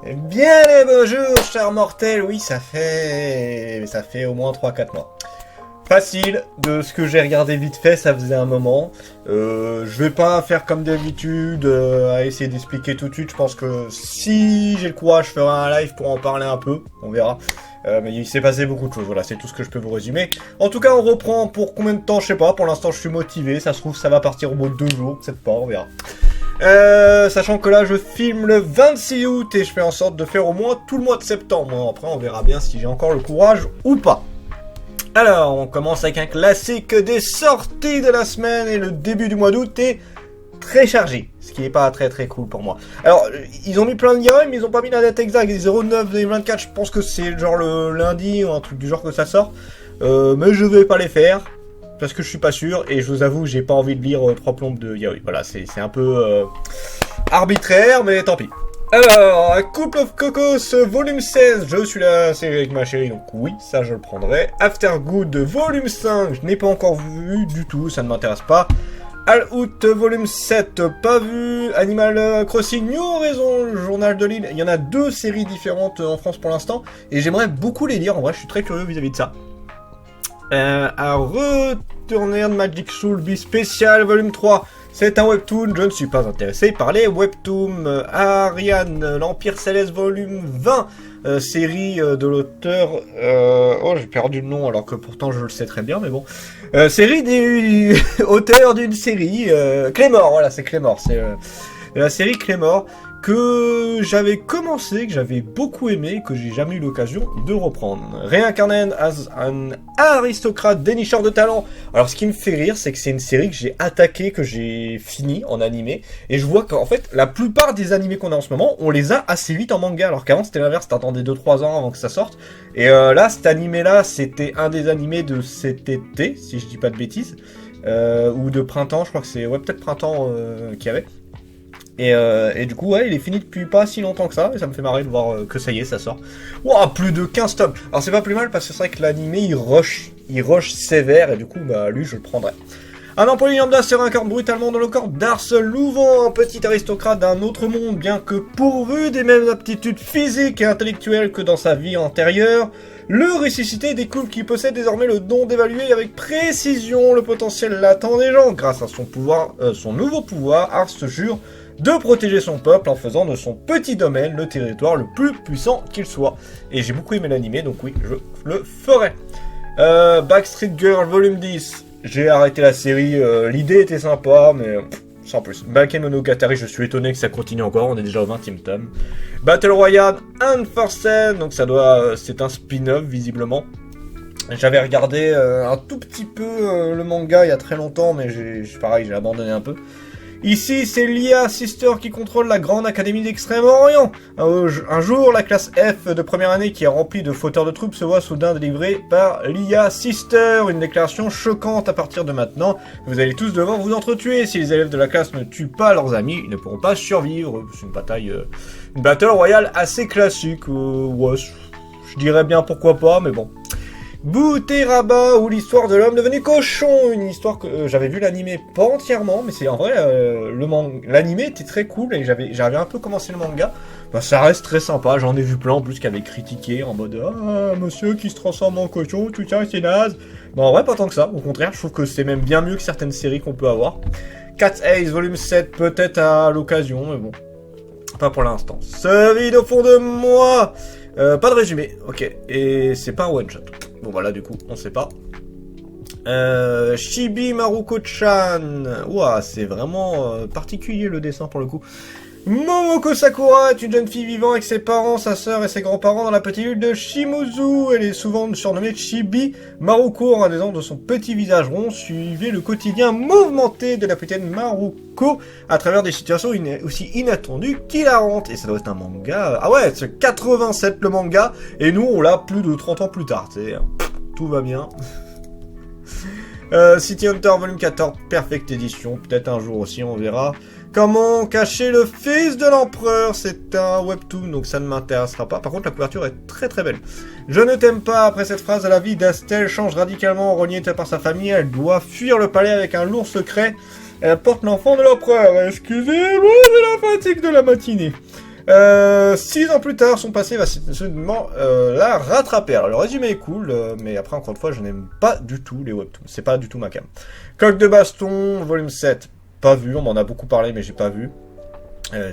Bien les bonjour, chers mortels. Oui, ça fait au moins 3-4 mois. Facile, de ce que j'ai regardé vite fait, ça faisait un moment. Je vais pas faire comme d'habitude, à essayer d'expliquer tout de suite. Je pense que si j'ai le courage, je ferai un live pour en parler un peu. On verra. Mais il s'est passé beaucoup de choses, voilà, c'est tout ce que je peux vous résumer. En tout cas, on reprend pour combien de temps, je sais pas. Pour l'instant, je suis motivé. Ça se trouve, ça va partir au bout de 2 jours, peut-être pas, on verra. Sachant que là je filme le 26 août et je fais en sorte de faire au moins tout le mois de septembre. Après on verra bien si j'ai encore le courage ou pas. Alors on commence avec un classique des sorties de la semaine et le début du mois d'août est très chargé. Ce qui n'est pas très très cool pour moi. Alors ils ont mis plein de liens mais ils ont pas mis la date exacte. 09-2024 je pense que c'est genre le lundi ou un truc du genre que ça sort. Mais je vais pas les faire. Parce que je suis pas sûr, et je vous avoue, j'ai pas envie de lire 3 plombes de yaoi. Voilà, c'est un peu arbitraire, mais tant pis. Alors, Couple of Cocos, volume 16, je suis la série avec ma chérie, donc oui, ça je le prendrai. After Good, volume 5, je n'ai pas encore vu du tout, ça ne m'intéresse pas. All Out, volume 7, pas vu. Animal Crossing, New Horizon, le journal de l'île. Il y en a 2 séries différentes en France pour l'instant, et j'aimerais beaucoup les lire, en vrai, je suis très curieux vis-à-vis de ça. À retourner de Magic Soul B spécial volume 3. C'est un webtoon, je ne suis pas intéressé par les webtoons. Ariane, l'Empire Céleste volume 20. Série de l'auteur... Oh, j'ai perdu le nom alors que pourtant je le sais très bien, mais bon. Série des auteurs d'une série. Claymore, voilà, c'est Claymore. C'est la série Claymore que j'avais commencé, que j'avais beaucoup aimé, que j'ai jamais eu l'occasion de reprendre. Reincarnate as un aristocrate dénicheur de talent. Alors ce qui me fait rire, c'est que c'est une série que j'ai attaquée, que j'ai fini en animé, et je vois qu'en fait, la plupart des animés qu'on a en ce moment, on les a assez vite en manga, alors qu'avant c'était l'inverse, t'attendais 2-3 ans avant que ça sorte. Et là, cet animé-là, c'était un des animés de cet été, si je dis pas de bêtises, ou de printemps, je crois que c'est, ouais, peut-être printemps qu'il y avait. Et du coup, ouais, il est fini depuis pas si longtemps que ça, et ça me fait marrer de voir que ça y est, ça sort. Ouah, plus de 15 tomes. Alors c'est pas plus mal parce que c'est vrai que l'animé il rush sévère, et du coup, bah lui, je le prendrais. Un employé lambda se réincarne brutalement dans le corps d'Ars Louvant, un petit aristocrate d'un autre monde, bien que pourvu des mêmes aptitudes physiques et intellectuelles que dans sa vie antérieure. Le ressuscité découvre qu'il possède désormais le don d'évaluer avec précision le potentiel latent des gens. Grâce à son pouvoir, son nouveau pouvoir, Ars se jure de protéger son peuple en faisant de son petit domaine le territoire le plus puissant qu'il soit. Et j'ai beaucoup aimé l'animé, donc oui, je le ferai. Backstreet Girl Volume 10. J'ai arrêté la série, l'idée était sympa, mais sans plus. Bakemonogatari, je suis étonné que ça continue encore, on est déjà au 20e tome. Battle Royale Unforced, donc ça doit, c'est un spin-off visiblement. J'avais regardé un tout petit peu le manga il y a très longtemps, mais pareil, j'ai abandonné un peu. Ici, c'est l'IA Sister qui contrôle la grande académie d'Extrême-Orient. Un jour, la classe F de première année qui est remplie de fauteurs de troupes se voit soudain délivrée par l'IA Sister. Une déclaration choquante à partir de maintenant. Vous allez tous devoir vous entretuer. Si les élèves de la classe ne tuent pas leurs amis, ils ne pourront pas survivre. C'est une bataille, une battle royale assez classique. Ouais, je dirais bien pourquoi pas, mais bon. Bouteraba ou l'histoire de l'homme devenu cochon, une histoire que j'avais vu l'animé pas entièrement, mais c'est en vrai l'animé était très cool et j'avais un peu commencé le manga. Bah, ça reste très sympa, j'en ai vu plein en plus qui avaient critiqué en mode ah monsieur qui se transforme en cochon, tout ça c'est naze. Bah en vrai pas tant que ça, au contraire je trouve que c'est même bien mieux que certaines séries qu'on peut avoir. Cat Ace volume 7 peut-être à l'occasion, mais bon, pas pour l'instant. Ce vide au fond de moi. Pas de résumé, ok, et c'est pas un one shot. Bon voilà du coup, on sait pas. Chibi Maruko-chan. Ouah, c'est vraiment particulier le dessin pour le coup. Momoko Sakura est une jeune fille vivant avec ses parents, sa sœur et ses grands-parents dans la petite ville de Shimizu. Elle est souvent surnommée Chibi Maruko en raison de son petit visage rond. Suivez le quotidien mouvementé de la petite Maruko à travers des situations aussi inattendues qu'hilarantes. Et ça doit être un manga... Ah ouais, c'est 87 le manga, et nous on l'a plus de 30 ans plus tard, tu sais. Tout va bien. City Hunter volume 14, Perfect Edition, peut-être un jour aussi, on verra. Comment cacher le fils de l'empereur, c'est un webtoon, donc ça ne m'intéressera pas. Par contre, la couverture est très très belle. Je ne t'aime pas, après cette phrase, la vie d'Astel change radicalement, reniée par sa famille, elle doit fuir le palais avec un lourd secret. Elle porte l'enfant de l'empereur. Excusez-moi de la fatigue de la matinée. 6 ans plus tard, son passé va certainement la rattraper. Alors le résumé est cool, mais après encore une fois, je n'aime pas du tout les webtoons. C'est pas du tout ma cam. Coq de baston, volume 7, pas vu. On m'en a beaucoup parlé, mais j'ai pas vu.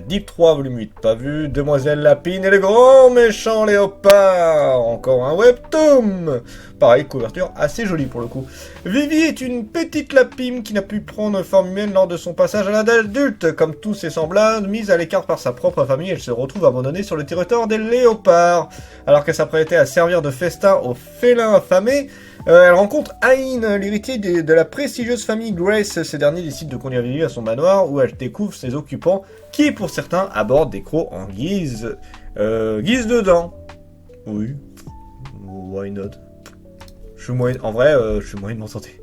Deep 3, volume 8, pas vu. Demoiselle Lapine et le grand méchant léopard. Encore un webtoon. Pareil, couverture assez jolie pour le coup. Vivi est une petite lapine qui n'a pu prendre forme humaine lors de son passage à l'âge adulte. Comme tous ses semblables, mise à l'écart par sa propre famille, elle se retrouve abandonnée sur le territoire des léopards. Alors qu'elle s'apprêtait à servir de festin aux félins affamés, elle rencontre Aïn, l'héritier de la prestigieuse famille Grace. Ces derniers décident de conduire Vivi à son manoir où elle découvre ses occupants qui, pour certains, abordent des crocs en guise de dents. Oui, why not? En vrai, je suis moyennement santé.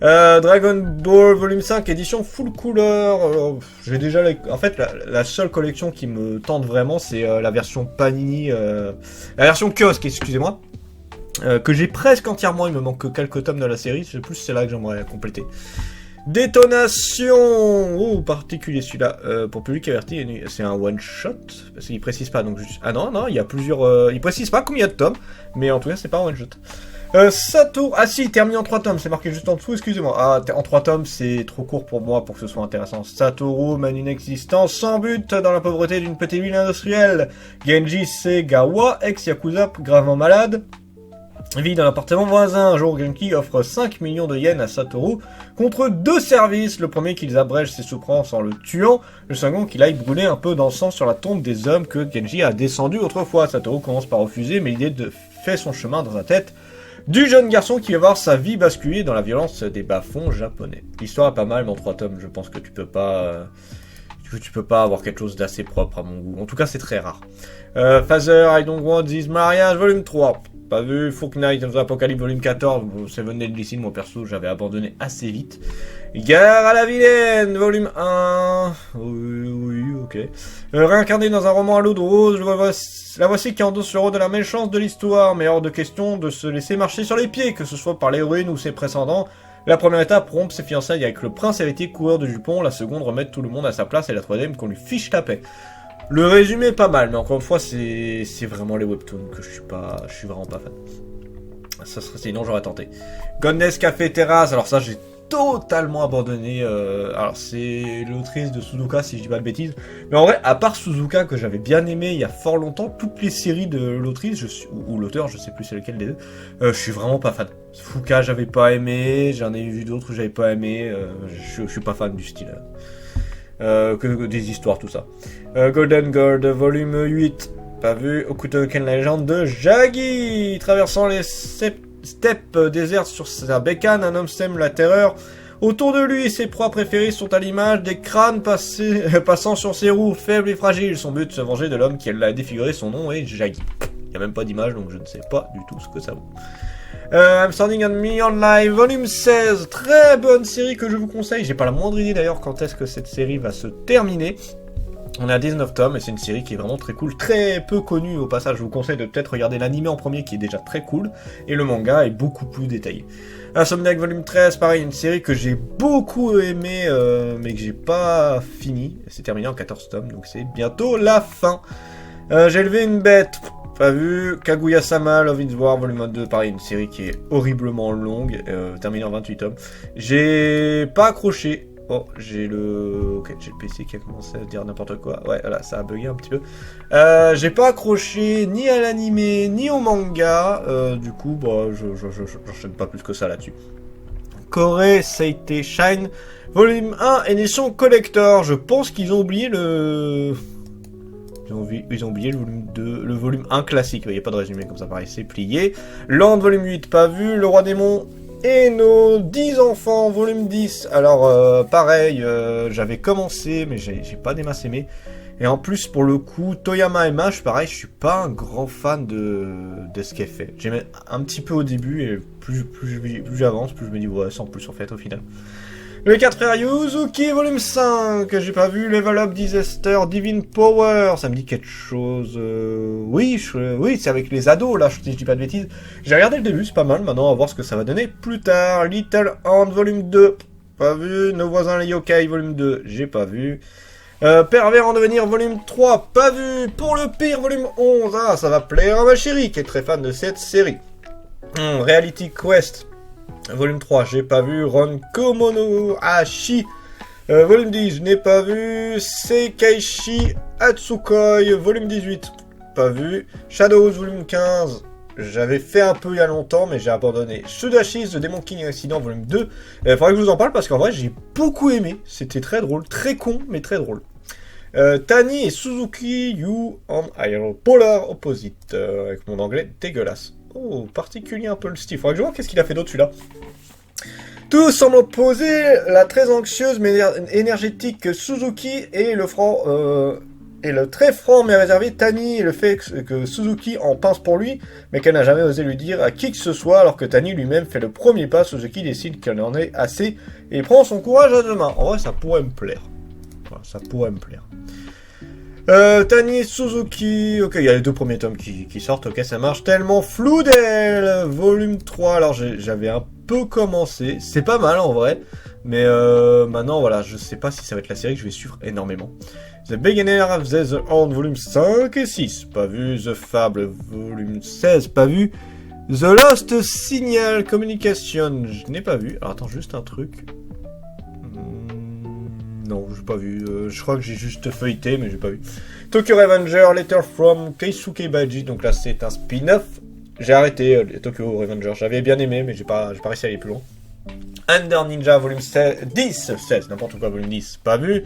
Dragon Ball Volume 5, édition full couleur. J'ai déjà... En fait, la seule collection qui me tente vraiment, c'est la version Panini... la version kiosque, excusez-moi. Que j'ai presque entièrement, il me manque que quelques tomes de la série, c'est plus celle-là que j'aimerais compléter. Détonation. Oh, particulier celui-là. Pour public averti, c'est un one-shot, parce qu'il précise pas, donc juste... Ah non, il y a plusieurs... il précise pas combien de tomes, mais en tout cas, c'est pas un one-shot. Satoru... Ah si, terminé en 3 tomes, c'est marqué juste en dessous, excusez-moi. Ah, en 3 tomes, c'est trop court pour moi, pour que ce soit intéressant. Satoru mène une existence sans but dans la pauvreté d'une petite ville industrielle. Genji Segawa, ex-yakuza gravement malade, vit dans l'appartement voisin. Un jour, Genki offre 5 millions de yens à Satoru contre 2 services. Le premier, qu'ils abrègent ses souffrances en le tuant. Le second, qu'il aille brûler un peu d'encens sur la tombe des hommes que Genji a descendu autrefois. Satoru commence par refuser, mais l'idée fait son chemin dans la tête du jeune garçon qui va voir sa vie basculer dans la violence des bas-fonds japonais. L'histoire est pas mal, mais en 3 tomes, je pense que tu peux pas avoir quelque chose d'assez propre à mon goût. En tout cas, c'est très rare. Father, I Don't Want This Marriage, volume 3. Pas vu. Folk Knight of the Apocalypse, volume 14. Seven Deadly Sins, moi perso, j'avais abandonné assez vite. Gare à la vilaine, volume 1. Oui, ok. Réincarné dans un roman à l'eau de rose, la voici qui endosse le rôle de la méchante de l'histoire, mais hors de question de se laisser marcher sur les pieds, que ce soit par l'héroïne ou ses précédents. La première étape, rompre ses fiançailles avec le prince héritier coureur de jupons. La seconde, remettre tout le monde à sa place. Et la troisième, qu'on lui fiche la paix. Le résumé est pas mal, mais encore une fois, c'est vraiment les webtoons que je suis vraiment pas fan. Ça serait, sinon j'aurais tenté. Godness Café Terrace, alors ça j'ai totalement abandonné. Alors c'est l'autrice de Suzuka, si je dis pas de bêtises. Mais en vrai, à part Suzuka que j'avais bien aimé il y a fort longtemps, toutes les séries de l'autrice, ou l'auteur, je sais plus c'est lequel des deux, je suis vraiment pas fan. Fuka j'avais pas aimé, j'en ai vu d'autres que j'avais pas aimé, je suis pas fan du style. Que des histoires, tout ça. Golden Girl, volume 8. Pas vu. Okutoken Legend de Jagi. Traversant les steppes désertes sur sa bécane, un homme sème la terreur. Autour de lui, ses proies préférées sont à l'image des crânes passant sur ses roues, faibles et fragiles. Son but, se venger de l'homme qui l'a défiguré. Son nom est Jagi. Il n'y a même pas d'image, donc je ne sais pas du tout ce que ça vaut. I'm Standing on Me on Live, volume 16, très bonne série que je vous conseille. J'ai pas la moindre idée d'ailleurs quand est-ce que cette série va se terminer. On est à 19 tomes et c'est une série qui est vraiment très cool, très peu connue au passage. Je vous conseille de peut-être regarder l'anime en premier qui est déjà très cool et le manga est beaucoup plus détaillé. Insomniac volume 13, pareil, une série que j'ai beaucoup aimé mais que j'ai pas fini. C'est terminé en 14 tomes donc c'est bientôt la fin. J'ai élevé une bête. Pas vu. Kaguya-sama, Love is War, volume 2, pareil, une série qui est horriblement longue, terminée en 28 tomes. J'ai pas accroché. Oh, j'ai le PC qui a commencé à dire n'importe quoi. Ouais, voilà, ça a bugué un petit peu. J'ai pas accroché ni à l'animé, ni au manga. Du coup, bah, j'enchaîne pas plus que ça là-dessus. Kore Seite Shine, volume 1, édition collector. Je pense qu'ils ont oublié le... Ils ont oublié le volume 2, le volume 1 classique, il n'y a pas de résumé comme ça, pareil, c'est plié. Land, volume 8, pas vu. Le Roi Démon et nos 10 enfants, volume 10. Alors, pareil, j'avais commencé, mais j'ai pas des masses aimé. Et en plus, pour le coup, Toyama MH, pareil, je suis pas un grand fan de ce qu'elle fait. J'aimais un petit peu au début, et plus j'avance, plus je me dis, ouais, sans plus en fait, au final. Les 4 frères Yuzuki, volume 5, j'ai pas vu. Level Up Disaster, Divine Power, ça me dit quelque chose. Oui, c'est avec les ados, là, si je dis pas de bêtises. J'ai regardé le début, c'est pas mal, maintenant on va voir ce que ça va donner plus tard. Little Hand, volume 2, pas vu. Nos voisins les yokai, volume 2, j'ai pas vu. Pervers en devenir, volume 3, pas vu. Pour le pire, volume 11. Ah, ça va plaire à ma chérie, qui est très fan de cette série. Reality Quest, volume 3, j'ai pas vu. Ron Komono Ashi, volume 10, je n'ai pas vu. Seikaishi Atsukoi, volume 18, pas vu. Shadows, volume 15, j'avais fait un peu il y a longtemps, mais j'ai abandonné. Sudashi's The Demon King Accident, volume 2. Faudrait que je vous en parle parce qu'en vrai, j'ai beaucoup aimé. C'était très drôle, très con, mais très drôle. Tani et Suzuki You on Polar Opposite, avec mon anglais dégueulasse. Oh, particulier un peu le style. Faudrait que je vois qu'est-ce qu'il a fait d'autre celui-là. Tous semblent opposer la très anxieuse mais énergétique Suzuki et le très franc mais réservé Tani, et le fait que Suzuki en pince pour lui, mais qu'elle n'a jamais osé lui dire à qui que ce soit, alors que Tani lui-même fait le premier pas. Suzuki décide qu'elle en est assez et prend son courage à deux mains. En vrai, ça pourrait me plaire. Voilà, ça pourrait me plaire. Tani et Suzuki, ok, il y a les deux premiers tomes qui sortent, ok, ça marche. Tellement flou d'elle, volume 3, alors j'avais un peu commencé, c'est pas mal en vrai, mais maintenant, voilà, je sais pas si ça va être la série que je vais suivre énormément. The Beginner of the Horn, volume 5 et 6, pas vu. The Fable, volume 16, pas vu. The Lost Signal Communication, je n'ai pas vu. Alors attends, juste un truc. Non, j'ai pas vu. Je crois que j'ai juste feuilleté, mais j'ai pas vu. Tokyo Revenger, Letter from Keisuke Baji. Donc là, c'est un spin-off. J'ai arrêté Tokyo Revenger. J'avais bien aimé, mais j'ai pas réussi à aller plus loin. Under Ninja, volume 16, n'importe quoi, volume 10, pas vu.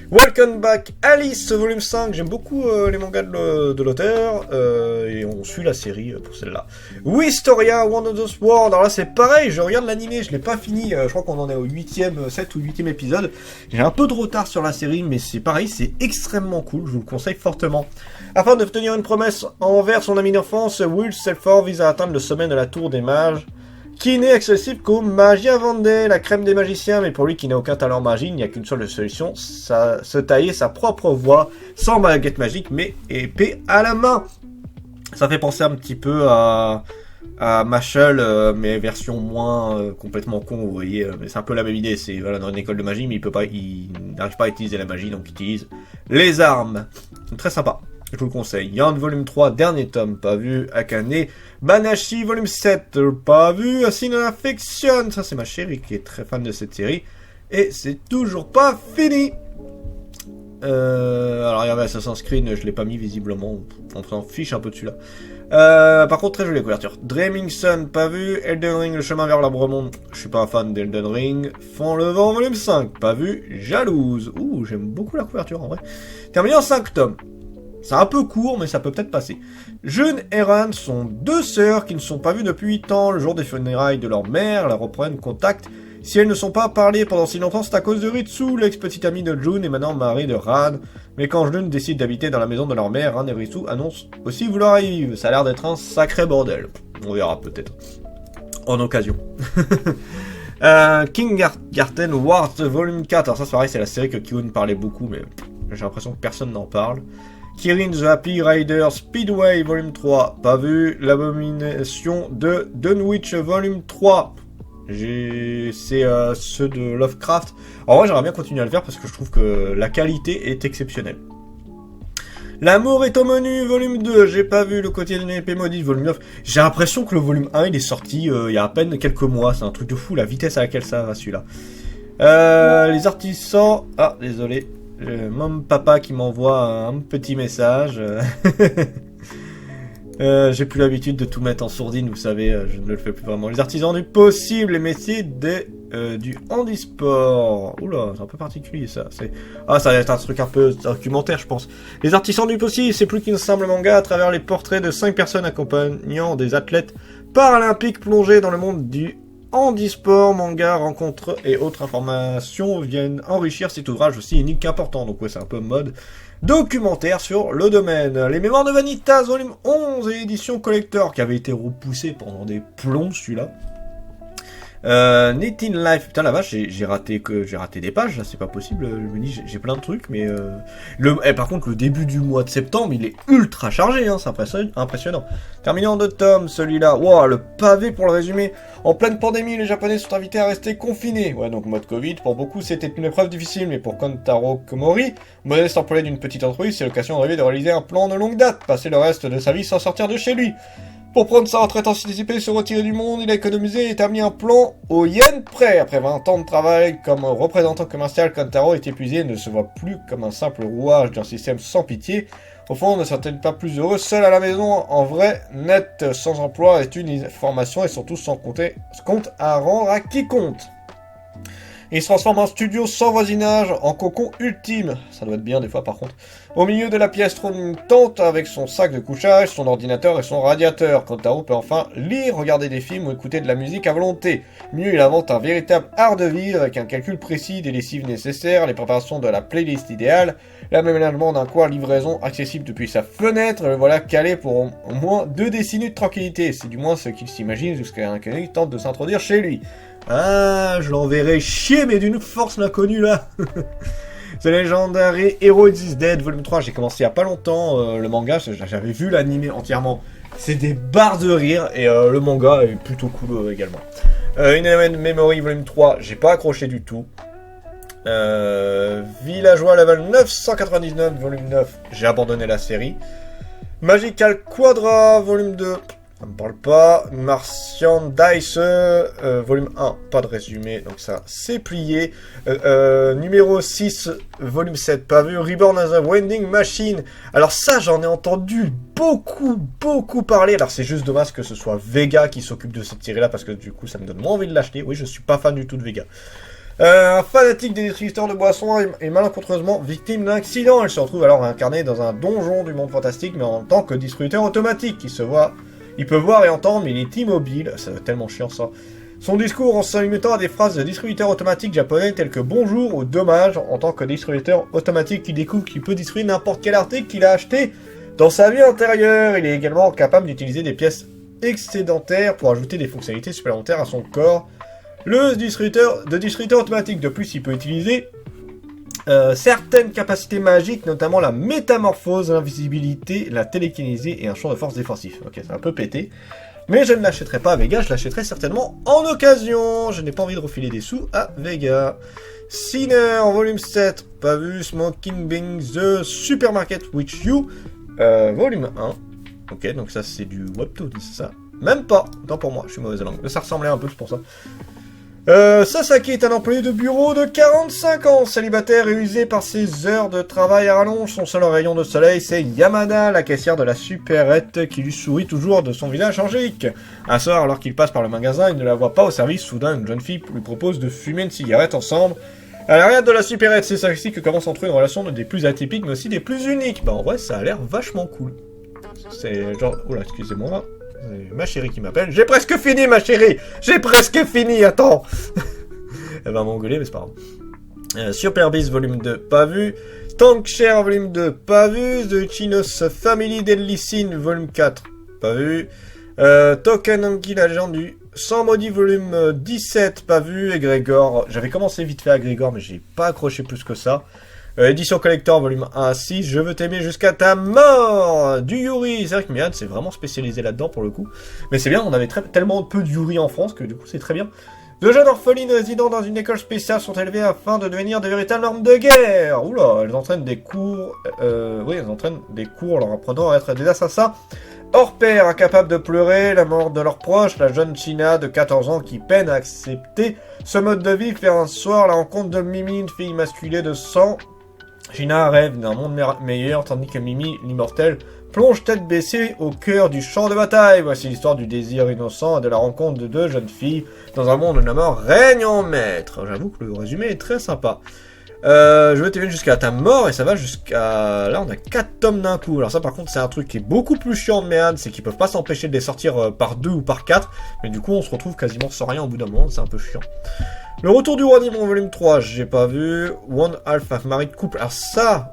Welcome Back Alice, volume 5, j'aime beaucoup les mangas de l'auteur, et on suit la série pour celle-là. Wistoria, One of the Sword, alors là c'est pareil, je regarde l'animé, je l'ai pas fini, je crois qu'on en est au 7 ou 8e épisode. J'ai un peu de retard sur la série, mais c'est pareil, c'est extrêmement cool, je vous le conseille fortement. Afin de tenir une promesse envers son ami d'enfance, Will Selford vise à atteindre le sommet de la tour des mages, qui n'est accessible qu'au Magia Vendée, la crème des magiciens, mais pour lui qui n'a aucun talent magie, il n'y a qu'une seule solution, se tailler sa propre voie, sans baguette magique, mais épée à la main. Ça fait penser un petit peu à Mashal, mais version moins complètement con, vous voyez, mais c'est un peu la même idée, c'est voilà, dans une école de magie, mais il n'arrive pas à utiliser la magie, donc il utilise les armes. C'est très sympa. Je vous le conseille. Yarn volume 3, dernier tome, pas vu. Akane Banashi volume 7, pas vu. Asine Affection, ça c'est ma chérie qui est très fan de cette série. Et c'est toujours pas fini. Alors il y avait Assassin's Creed, je l'ai pas mis visiblement. On s'en fiche un peu dessus là. Par contre, très jolie couverture. Dreaming Sun, pas vu. Elden Ring, le chemin vers l'arbre-monde. Je suis pas un fan d'Elden Ring. Fond le vent, volume 5, pas vu. Jalouse. Ouh, j'aime beaucoup la couverture en vrai. Terminé en 5 tomes. C'est un peu court, mais ça peut peut-être passer. June et Ran sont deux sœurs qui ne sont pas vues depuis 8 ans. Le jour des funérailles de leur mère, elles reprennent contact. Si elles ne sont pas parlées pendant si longtemps, c'est à cause de Ritsu, l'ex-petite amie de June et maintenant mari de Ran. Mais quand June décide d'habiter dans la maison de leur mère, Ran et Ritsu annoncent aussi vouloir y vivre. Ça a l'air d'être un sacré bordel. On verra peut-être. En occasion. Kindergarten Wars volume 4. Alors ça c'est pareil, c'est la série que Kyun parlait beaucoup, mais j'ai l'impression que personne n'en parle. Kirin the Happy Rider Speedway volume 3, pas vu. L'abomination de Dunwich volume 3. C'est ceux de Lovecraft. En vrai j'aimerais bien continuer à le faire parce que je trouve que la qualité est exceptionnelle. L'amour est au menu volume 2, j'ai pas vu. Le quotidien d'une épée maudite volume 9. J'ai l'impression que le volume 1 il est sorti il y a à peine quelques mois. C'est un truc de fou la vitesse à laquelle ça va celui-là. Les artisans... Ah désolé. Mon papa qui m'envoie un petit message. J'ai plus l'habitude de tout mettre en sourdine, vous savez, je ne le fais plus vraiment. Les artisans du possible, les métiers du handisport. Oula, c'est un peu particulier ça. Ça va être un truc un peu documentaire, je pense. Les artisans du possible, c'est plus qu'un simple manga à travers les portraits de 5 personnes accompagnant des athlètes paralympiques plongés dans le monde du handisport, manga, rencontres et autres informations viennent enrichir cet ouvrage aussi unique qu'important. Donc ouais, c'est un peu mode documentaire sur le domaine. Les Mémoires de Vanitas, volume 11 et édition collector, qui avait été repoussé pendant des plombs celui-là. Knitting Life, putain la vache, j'ai raté des pages, là, c'est pas possible. Je me dis, j'ai plein de trucs, mais par contre, le début du mois de septembre, il est ultra chargé, hein, c'est impressionnant. Terminant de tome, celui-là, wow, le pavé pour le résumé. En pleine pandémie, les Japonais sont invités à rester confinés. Ouais, donc mode Covid, pour beaucoup, c'était une épreuve difficile, mais pour Kentaro Komori, modeste employé d'une petite entreprise, c'est l'occasion de rêver de réaliser un plan de longue date, passer le reste de sa vie sans sortir de chez lui. Pour prendre sa retraite anticipée, se retirer du monde, il a économisé et établi un plan au yen près. Après 20 ans de travail comme représentant commercial, Kentaro est épuisé et ne se voit plus comme un simple rouage d'un système sans pitié. Au fond, ne serait-il pas plus heureux seul à la maison, en vrai, net, sans emploi, études, formation et surtout sans compte à rendre à qui compte. Il se transforme en studio sans voisinage, en cocon ultime. Ça doit être bien des fois par contre. Au milieu de la pièce trône une tente avec son sac de couchage, son ordinateur et son radiateur. Kentaro peut enfin lire, regarder des films ou écouter de la musique à volonté. Mieux, il invente un véritable art de vivre avec un calcul précis des lessives nécessaires, les préparations de la playlist idéale, l'aménagement d'un coin livraison accessible depuis sa fenêtre. Le voilà calé pour au moins 2 décennies de tranquillité. C'est du moins ce qu'il s'imagine jusqu'à un qui tente de s'introduire chez lui. Ah, je l'enverrai chier, mais d'une force l'inconnu là. The Legendary Hero is Dead, volume 3, j'ai commencé il y a pas longtemps, le manga, j'avais vu l'anime entièrement. C'est des barres de rire, et le manga est plutôt cool également. In Memory, volume 3, j'ai pas accroché du tout. Villageois level 999, volume 9, j'ai abandonné la série. Magical Quadra, volume 2... ça me parle pas. Martian Dice, volume 1, pas de résumé, donc ça, c'est plié. Numéro 6, volume 7, pas vu. Reborn as a Wending Machine. Alors ça, j'en ai entendu beaucoup parler. Alors c'est juste dommage que ce soit Vega qui s'occupe de cette série-là, parce que du coup, ça me donne moins envie de l'acheter. Oui, je suis pas fan du tout de Vega. Un fanatique des distributeurs de boissons est malencontreusement victime d'un accident. Elle se retrouve alors incarnée dans un donjon du monde fantastique, mais en tant que distributeur automatique, qui se voit... Il peut voir et entendre, mais il est immobile. Ça va être tellement chiant, ça. Son discours en s'imitant à des phrases de distributeur automatique japonais telles que bonjour ou dommage, en tant que distributeur automatique qui découvre qu'il peut distribuer n'importe quel article qu'il a acheté dans sa vie antérieure. Il est également capable d'utiliser des pièces excédentaires pour ajouter des fonctionnalités supplémentaires à son corps. Le distributeur automatique, de plus, il peut utiliser certaines capacités magiques, notamment la métamorphose, l'invisibilité, la télékinésie et un champ de force défensif. Ok, c'est un peu pété. Mais je ne l'achèterai pas à Vega, je l'achèterai certainement en occasion. Je n'ai pas envie de refiler des sous à Vega. Sinner, volume 7, pas vu. Smoking Being The Supermarket With You, volume 1. Ok, donc ça c'est du webtoon, c'est ça? Même pas, tant pour moi, je suis mauvaise langue. Mais ça ressemblait un peu, c'est pour ça. Sasaki est un employé de bureau de 45 ans, célibataire et usé par ses heures de travail à rallonge. Son seul rayon de soleil, c'est Yamada, la caissière de la supérette, qui lui sourit toujours de son visage angélique. Un soir, alors qu'il passe par le magasin, il ne la voit pas au service. Soudain, une jeune fille lui propose de fumer une cigarette ensemble. À l'arrière de la supérette, c'est ainsi que commence entre eux une relation des plus atypiques, mais aussi des plus uniques. Bah en vrai, ça a l'air vachement cool. C'est genre... Oula, excusez-moi... C'est ma chérie qui m'appelle. J'ai presque fini, ma chérie. J'ai presque fini, attends. Elle va m'engueuler, mais c'est pas grave. Super Beast, volume 2, pas vu. Tank Share, volume 2, pas vu. The Chinos Family Deadly Sin, volume 4, pas vu. Token Anki, la légende du Sans Maudit, volume 17, pas vu. Et Grégor, j'avais commencé vite fait à Grégor, mais j'ai pas accroché plus que ça. Édition collector, volume 1 à 6, je veux t'aimer jusqu'à ta mort, du Yuri. C'est vrai que Mian s'est vraiment spécialisé là-dedans pour le coup. Mais c'est bien, on avait tellement peu de Yuri en France que du coup c'est très bien. De jeunes orphelines résidant dans une école spéciale sont élevées afin de devenir de véritables armes de guerre. Oula, elles entraînent des cours... elles entraînent des cours leur apprenant à être des assassins hors pair, incapables de pleurer la mort de leurs proches. La jeune China de 14 ans qui peine à accepter ce mode de vie fait un soir la rencontre de Mimi, une fille masculée de sang. China rêve d'un monde meilleur, tandis que Mimi, l'immortel, plonge tête baissée au cœur du champ de bataille. Voici l'histoire du désir innocent et de la rencontre de 2 jeunes filles dans un monde où la mort règne en maître. J'avoue que le résumé est très sympa. Je veux t'aimer jusqu'à ta mort, et ça va jusqu'à... Là, on a 4 tomes d'un coup. Alors ça, par contre, c'est un truc qui est beaucoup plus chiant de Méad, c'est qu'ils peuvent pas s'empêcher de les sortir par 2 ou par 4, mais du coup, on se retrouve quasiment sans rien au bout d'un moment, c'est un peu chiant. Le retour du roi Dimon, volume 3, j'ai pas vu. One Half of Married Couple. Alors ça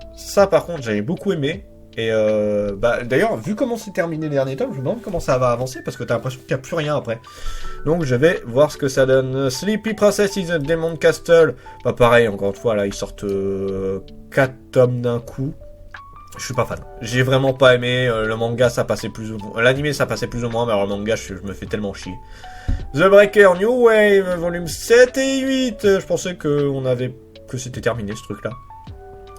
par contre, j'avais beaucoup aimé. Et d'ailleurs, vu comment c'est terminé le dernier tome, je me demande comment ça va avancer, parce que t'as l'impression qu'il n'y a plus rien après. Donc je vais voir ce que ça donne. Sleepy Princess is a Demon Castle. Bah pareil, encore une fois, là, ils sortent 4 tomes d'un coup. Je suis pas fan. J'ai vraiment pas aimé. Le manga, ça passait plus ou moins. L'anime, ça passait plus ou moins, mais alors le manga, je me fais tellement chier. The Breaker, New Wave, volume 7 et 8. Je pensais que c'était terminé, ce truc-là.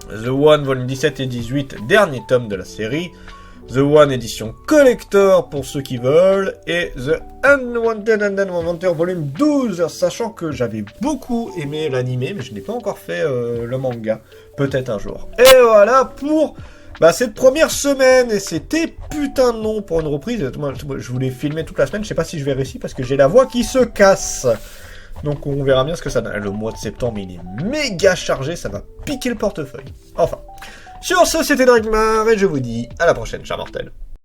The One, volume 17 et 18, dernier tome de la série. The One, édition collector pour ceux qui veulent. Et The Unwanted and Unwanted, volume 12. Sachant que j'avais beaucoup aimé l'anime, mais je n'ai pas encore fait le manga. Peut-être un jour. Et voilà pour cette première semaine. Et c'était putain de long pour une reprise. Moi, je voulais filmer toute la semaine. Je sais pas si je vais réussir parce que j'ai la voix qui se casse. Donc on verra bien ce que ça donne. Le mois de septembre, il est méga chargé. Ça va piquer le portefeuille. Enfin. Sur ce, c'était Drakmar. Et je vous dis à la prochaine, chers mortels.